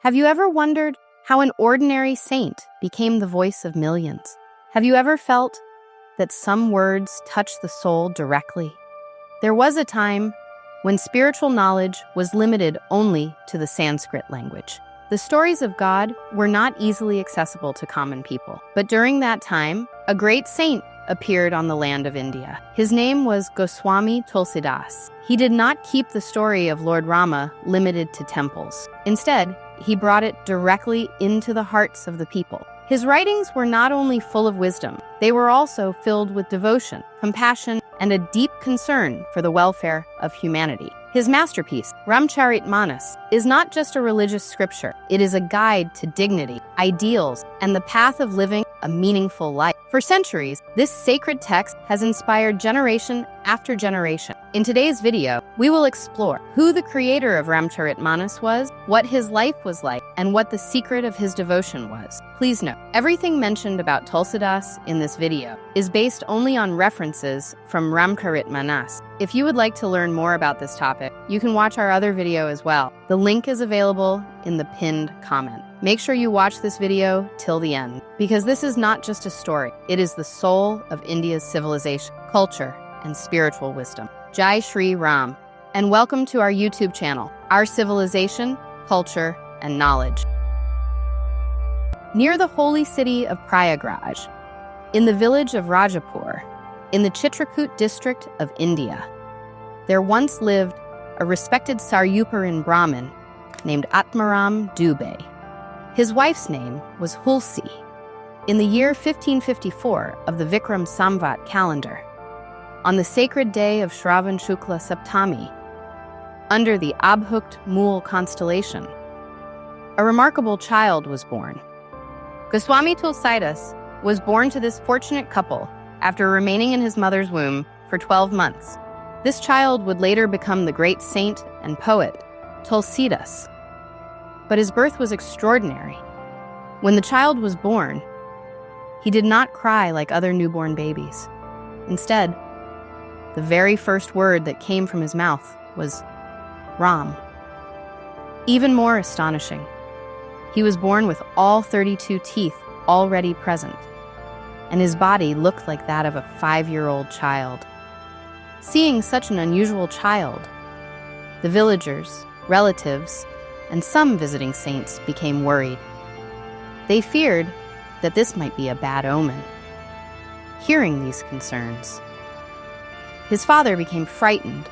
Have you ever wondered how an ordinary saint became the voice of millions? Have you ever felt that some words touch the soul directly? There was a time when spiritual knowledge was limited only to the Sanskrit language. The stories of God were not easily accessible to common people. But during that time, a great saint appeared on the land of India. His name was Goswami Tulsidas. He did not keep the story of Lord Rama limited to temples. Instead, he brought it directly into the hearts of the people. His writings were not only full of wisdom, they were also filled with devotion, compassion, and a deep concern for the welfare of humanity. His masterpiece, Ramcharitmanas, is not just a religious scripture. It is a guide to dignity, ideals, and the path of living a meaningful life. For centuries, this sacred text has inspired generation after generation. In today's video, we will explore who the creator of Ramcharitmanas was, what his life was like, and what the secret of his devotion was. Please note, everything mentioned about Tulsidas in this video is based only on references from Ramcharitmanas. If you would like to learn more about this topic, you can watch our other video as well. The link is available in the pinned comment. Make sure you watch this video till the end, because this is not just a story. It is the soul of India's civilization, culture, and spiritual wisdom. Jai Shri Ram, and welcome to our YouTube channel, Our Civilization, Culture, and Knowledge. Near the holy city of Prayagraj, in the village of Rajapur, in the Chitrakoot district of India, there once lived a respected Saryuparan Brahmin named Atmaram Dubey. His wife's name was Hulsi. In the year 1554 of the Vikram Samvat calendar, on the sacred day of Shravan Shukla Saptami, under the Abhukt Mool constellation, a remarkable child was born. Goswami Tulsidas was born to this fortunate couple after remaining in his mother's womb for 12 months. This child would later become the great saint and poet, Tulsidas. But his birth was extraordinary. When the child was born, he did not cry like other newborn babies. Instead, the very first word that came from his mouth was Ram. Even more astonishing, he was born with all 32 teeth already present, and his body looked like that of a 5-year-old child. Seeing such an unusual child, the villagers, relatives, and some visiting saints became worried. They feared that this might be a bad omen. Hearing these concerns, his father became frightened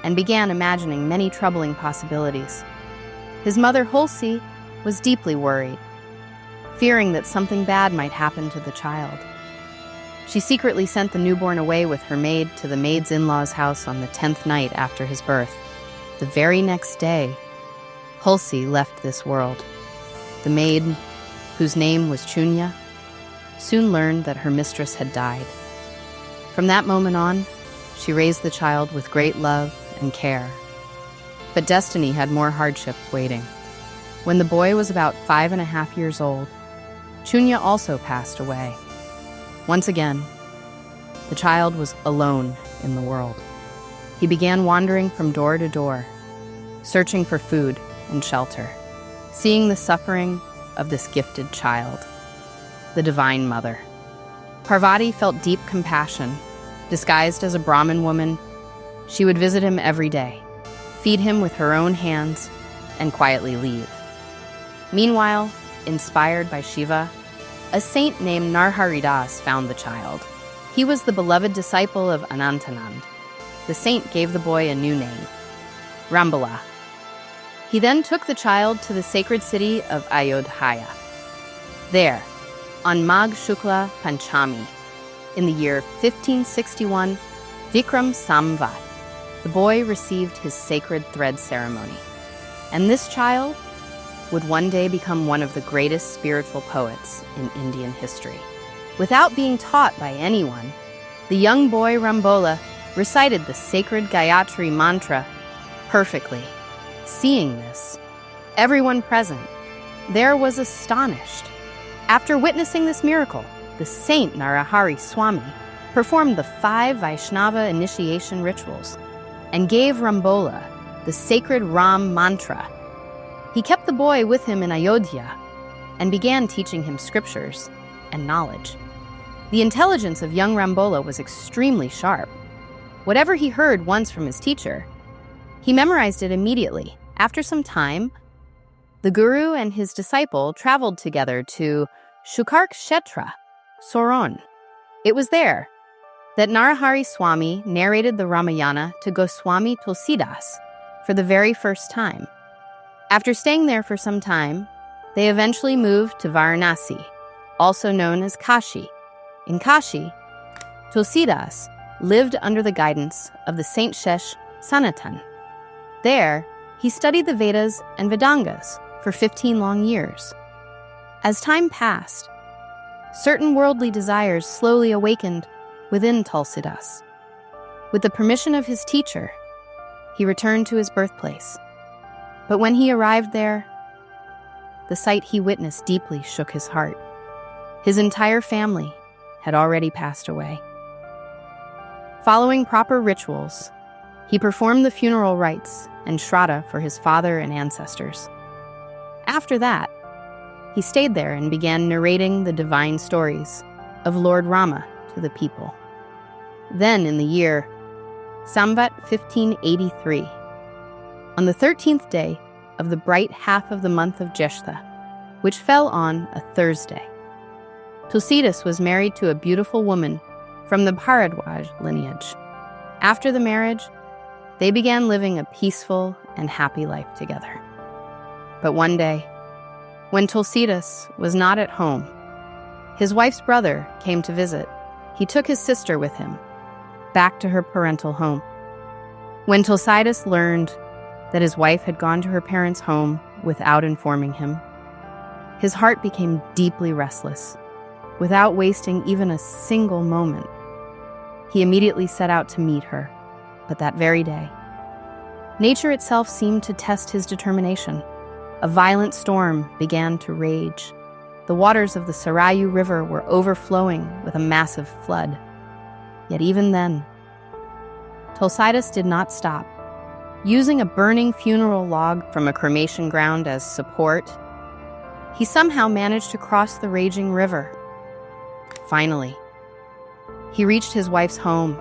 and began imagining many troubling possibilities. His mother, Hulsi, was deeply worried, fearing that something bad might happen to the child. She secretly sent the newborn away with her maid to the maid's in-laws' house on the 10th night after his birth. The very next day, Hulsi left this world. The maid, whose name was Chunya, soon learned that her mistress had died. From that moment on, she raised the child with great love and care. But destiny had more hardships waiting. When the boy was about 5.5 years old, Chunya also passed away. Once again, the child was alone in the world. He began wandering from door to door, searching for food and shelter, seeing the suffering of this gifted child, the Divine Mother. Parvati felt deep compassion. Disguised as a Brahmin woman, she would visit him every day, feed him with her own hands, and quietly leave. Meanwhile, inspired by Shiva, a saint named Narharidas found the child. He was the beloved disciple of Anantanand. The saint gave the boy a new name, Rambala. He then took the child to the sacred city of Ayodhya. There, on Magh Shukla Panchami, in the year 1561, Vikram Samvat, the boy received his sacred thread ceremony. And this child would one day become one of the greatest spiritual poets in Indian history. Without being taught by anyone, the young boy Rambola recited the sacred Gayatri mantra perfectly. Seeing this, everyone present there was astonished. After witnessing this miracle, the saint Narahari Swami performed the 5 Vaishnava initiation rituals and gave Rambola the sacred Ram mantra He kept the boy with him in Ayodhya and began teaching him scriptures and knowledge. The intelligence of young Rambola was extremely sharp. Whatever he heard once from his teacher, he memorized it immediately. After some time, the guru and his disciple traveled together to Shukarkshetra, Soron. It was there that Narahari Swami narrated the Ramayana to Goswami Tulsidas for the very first time. After staying there for some time, they eventually moved to Varanasi, also known as Kashi. In Kashi, Tulsidas lived under the guidance of the Saint Shesh Sanatan. There, he studied the Vedas and Vedangas for 15 long years. As time passed, certain worldly desires slowly awakened within Tulsidas. With the permission of his teacher, he returned to his birthplace. But when he arrived there, the sight he witnessed deeply shook his heart. His entire family had already passed away. Following proper rituals, he performed the funeral rites and shraddha for his father and ancestors. After that, he stayed there and began narrating the divine stories of Lord Rama to the people. Then, in the year Samvat 1583, on the 13th day of the bright half of the month of Jeshtha, which fell on a Thursday, Tulsidas was married to a beautiful woman from the Bharadwaj lineage. After the marriage, they began living a peaceful and happy life together. But one day, when Tulsidas was not at home, his wife's brother came to visit. He took his sister with him, back to her parental home. When Tulsidas learned that his wife had gone to her parents' home without informing him, his heart became deeply restless. Without wasting even a single moment, he immediately set out to meet her. But that very day, nature itself seemed to test his determination. A violent storm began to rage. The waters of the Sarayu River were overflowing with a massive flood. Yet even then, Tulsidas did not stop. Using a burning funeral log from a cremation ground as support, he somehow managed to cross the raging river. Finally, he reached his wife's home.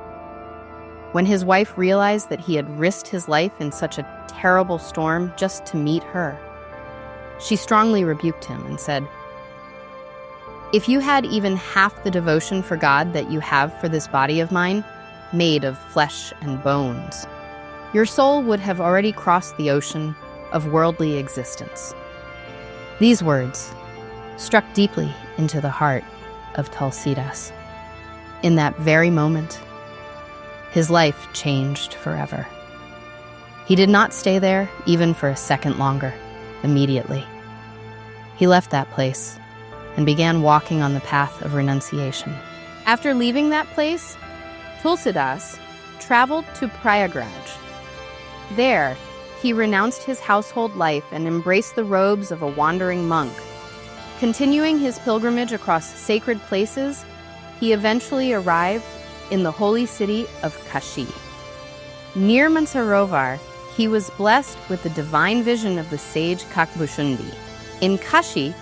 When his wife realized that he had risked his life in such a terrible storm just to meet her, she strongly rebuked him and said, "If you had even half the devotion for God that you have for this body of mine, made of flesh and bones, your soul would have already crossed the ocean of worldly existence." These words struck deeply into the heart of Tulsidas. In that very moment, his life changed forever. He did not stay there even for a second longer. Immediately, he left that place and began walking on the path of renunciation. After leaving that place, Tulsidas traveled to Prayagraj. There, he renounced his household life and embraced the robes of a wandering monk. Continuing his pilgrimage across sacred places, he eventually arrived in the holy city of Kashi. Near Mansarovar, he was blessed with the divine vision of the sage Kakbushundi. In Kashi,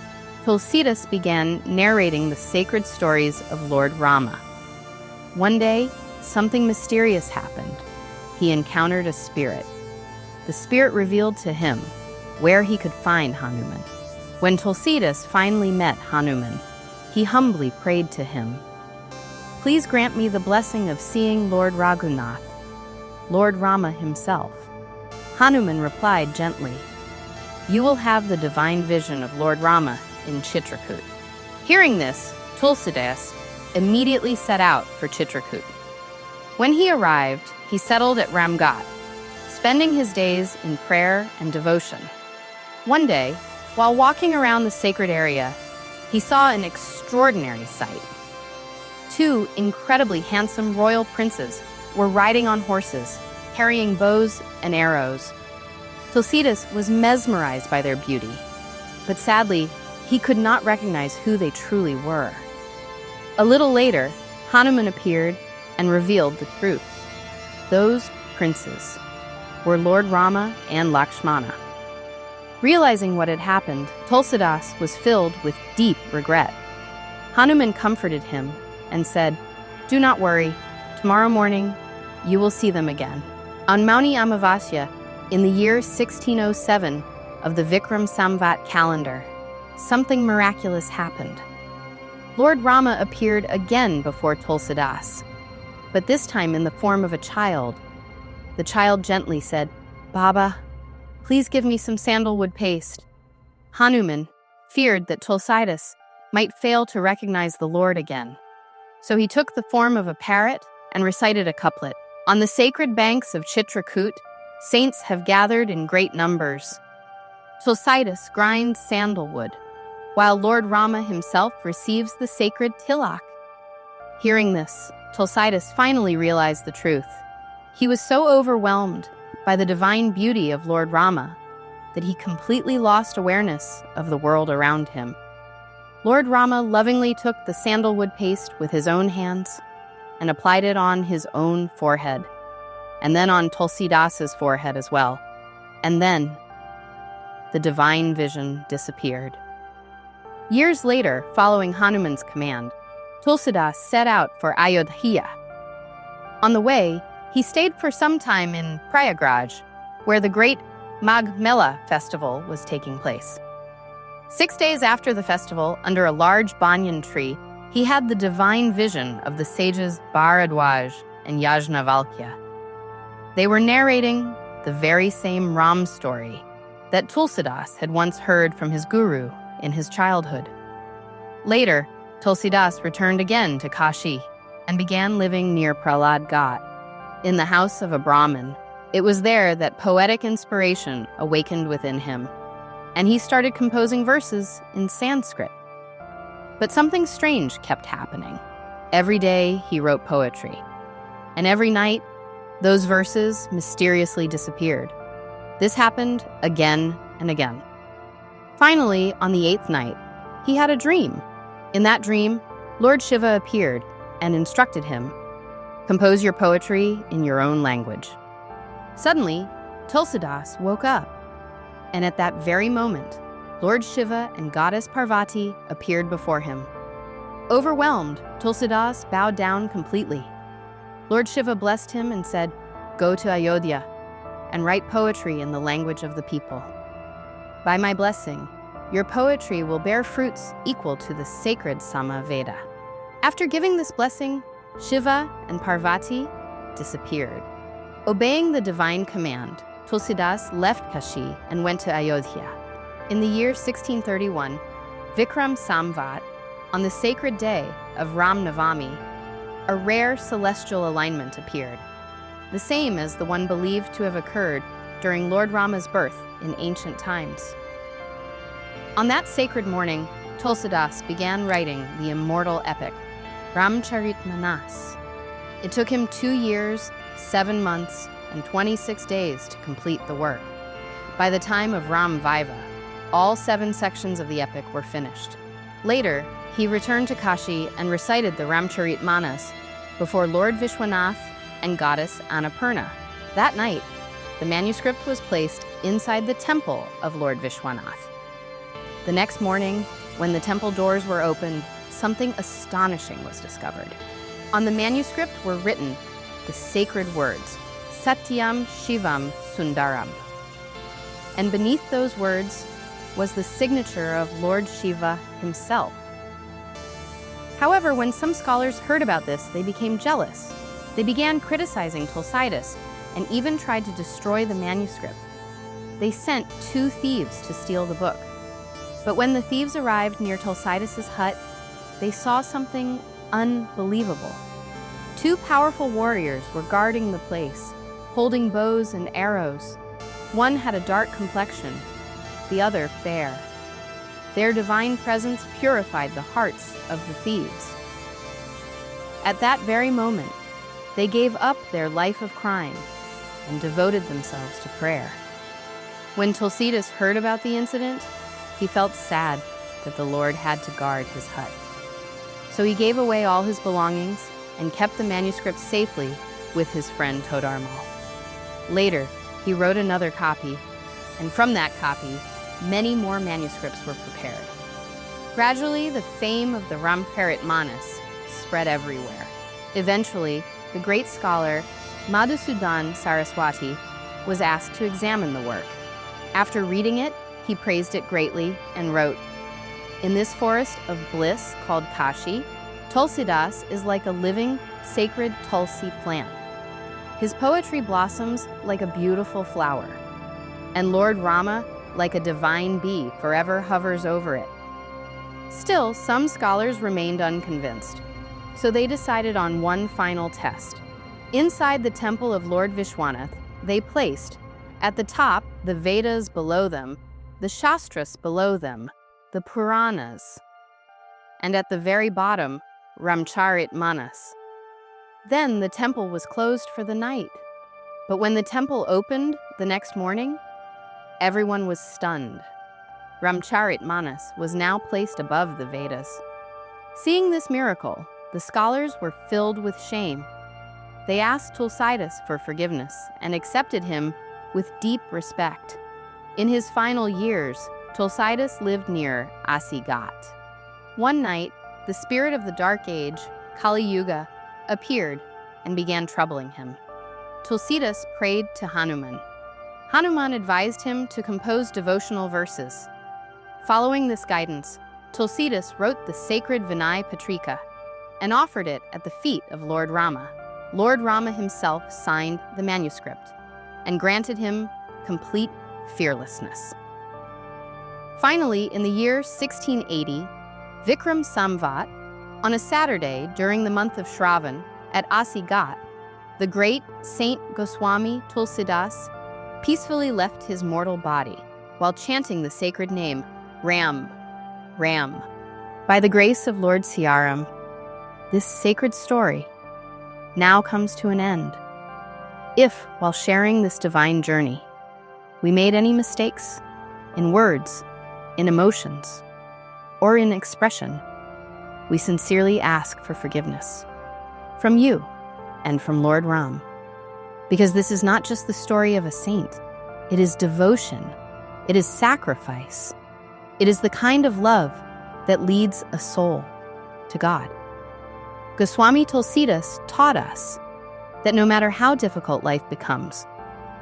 Tulsidas began narrating the sacred stories of Lord Rama. One day, something mysterious happened. He encountered a spirit. The spirit revealed to him where he could find Hanuman. When Tulsidas finally met Hanuman, he humbly prayed to him, "Please grant me the blessing of seeing Lord Raghunath, Lord Rama himself." Hanuman replied gently, "You will have the divine vision of Lord Rama in Chitrakoot." Hearing this, Tulsidas immediately set out for Chitrakoot. When he arrived, he settled at Ramghat, spending his days in prayer and devotion. One day, while walking around the sacred area, he saw an extraordinary sight. Two incredibly handsome royal princes were riding on horses, carrying bows and arrows. Tulsidas was mesmerized by their beauty, but sadly, he could not recognize who they truly were. A little later, Hanuman appeared and revealed the truth. Those princes were Lord Rama and Lakshmana. Realizing what had happened, Tulsidas was filled with deep regret. Hanuman comforted him and said, "Do not worry. Tomorrow morning, you will see them again." On Mauni Amavasya, in the year 1607 of the Vikram Samvat calendar, something miraculous happened. Lord Rama appeared again before Tulsidas, but this time in the form of a child. The child gently said, "Baba, please give me some sandalwood paste." Hanuman feared that Tulsidas might fail to recognize the Lord again. So he took the form of a parrot and recited a couplet. On the sacred banks of Chitrakoot, saints have gathered in great numbers. Tulsidas grinds sandalwood, while Lord Rama himself receives the sacred tilak. Hearing this, Tulsidas finally realized the truth. He was so overwhelmed by the divine beauty of Lord Rama that he completely lost awareness of the world around him. Lord Rama lovingly took the sandalwood paste with his own hands and applied it on his own forehead, and then on Tulsidas's forehead as well. And then the divine vision disappeared. Years later, following Hanuman's command, Tulsidas set out for Ayodhya. On the way, he stayed for some time in Prayagraj, where the great Magh Mela festival was taking place. 6 days after the festival, under a large banyan tree, he had the divine vision of the sages Bharadwaj and Yajnavalkya. They were narrating the very same Ram story that Tulsidas had once heard from his guru in his childhood. Later, Tulsidas returned again to Kashi and began living near Prahlad Ghat, in the house of a Brahmin. It was there that poetic inspiration awakened within him, and he started composing verses in Sanskrit. But something strange kept happening. Every day he wrote poetry, and every night those verses mysteriously disappeared. This happened again and again. Finally, on the 8th night, he had a dream. In that dream, Lord Shiva appeared and instructed him, "Compose your poetry in your own language." Suddenly, Tulsidas woke up, and at that very moment, Lord Shiva and Goddess Parvati appeared before him. Overwhelmed, Tulsidas bowed down completely. Lord Shiva blessed him and said, "Go to Ayodhya and write poetry in the language of the people. By my blessing, your poetry will bear fruits equal to the sacred Sama Veda." After giving this blessing, Shiva and Parvati disappeared. Obeying the divine command, Tulsidas left Kashi and went to Ayodhya. In the year 1631, Vikram Samvat, on the sacred day of Ram Navami, a rare celestial alignment appeared, the same as the one believed to have occurred during Lord Rama's birth in ancient times. On that sacred morning, Tulsidas began writing the immortal epic, Ramcharitmanas. It took him 2 years, 7 months, and 26 days to complete the work. By the time of Ram Viva, all 7 sections of the epic were finished. Later, he returned to Kashi and recited the Ramcharitmanas before Lord Vishwanath and Goddess Annapurna. That night, the manuscript was placed inside the temple of Lord Vishwanath. The next morning, when the temple doors were opened, something astonishing was discovered. On the manuscript were written the sacred words, Satyam Shivam Sundaram. And beneath those words was the signature of Lord Shiva himself. However, when some scholars heard about this, they became jealous. They began criticizing Tulsidas and even tried to destroy the manuscript. They sent 2 thieves to steal the book. But when the thieves arrived near Tulsidas' hut, they saw something unbelievable. 2 powerful warriors were guarding the place, holding bows and arrows. One had a dark complexion, the other fair. Their divine presence purified the hearts of the thieves. At that very moment, they gave up their life of crime and devoted themselves to prayer. When Tulsidas heard about the incident, he felt sad that the Lord had to guard his hut. So he gave away all his belongings and kept the manuscript safely with his friend Todarmal. Later, he wrote another copy, and from that copy, many more manuscripts were prepared. Gradually, the fame of the Ramcharitmanas spread everywhere. Eventually, the great scholar Madhusudan Saraswati was asked to examine the work. After reading it, he praised it greatly and wrote, "In this forest of bliss called Kashi, Tulsidas is like a living, sacred Tulsi plant. His poetry blossoms like a beautiful flower, and Lord Rama, like a divine bee, forever hovers over it." Still, some scholars remained unconvinced, so they decided on one final test. Inside the temple of Lord Vishwanath, they placed, at the top, the Vedas below them, the Shastras below them, the Puranas, and at the very bottom, Ramcharitmanas. Then the temple was closed for the night. But when the temple opened the next morning, everyone was stunned. Ramcharitmanas was now placed above the Vedas. Seeing this miracle, the scholars were filled with shame. They asked Tulsidas for forgiveness and accepted him with deep respect. In his final years, Tulsidas lived near Asighat. One night, the spirit of the Dark Age, Kali Yuga, appeared and began troubling him. Tulsidas prayed to Hanuman. Hanuman advised him to compose devotional verses. Following this guidance, Tulsidas wrote the sacred Vinay Patrika and offered it at the feet of Lord Rama. Lord Rama himself signed the manuscript and granted him complete fearlessness. Finally, in the year 1680, Vikram Samvat, on a Saturday during the month of Shravan at Asighat, the great Saint Goswami Tulsidas peacefully left his mortal body while chanting the sacred name, Ram, Ram. By the grace of Lord Siaram, this sacred story now comes to an end. If, while sharing this divine journey, we made any mistakes in words, in emotions, or in expression, we sincerely ask for forgiveness from you and from Lord Ram. Because this is not just the story of a saint, it is devotion, it is sacrifice, it is the kind of love that leads a soul to God. Goswami Tulsidas taught us that no matter how difficult life becomes,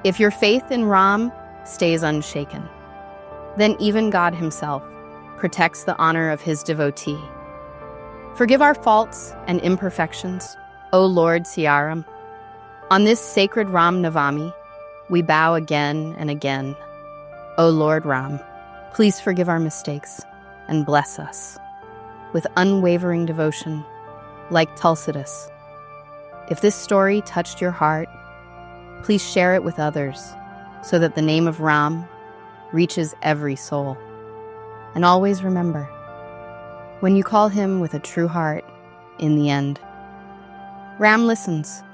if your faith in Ram stays unshaken, then even God himself protects the honor of his devotee. Forgive our faults and imperfections, O Lord Siaram. On this sacred Ram Navami, we bow again and again. O Lord Ram, please forgive our mistakes and bless us with unwavering devotion like Tulsidas. If this story touched your heart, please share it with others so that the name of Ram reaches every soul. And always remember, when you call him with a true heart, in the end, Ram listens.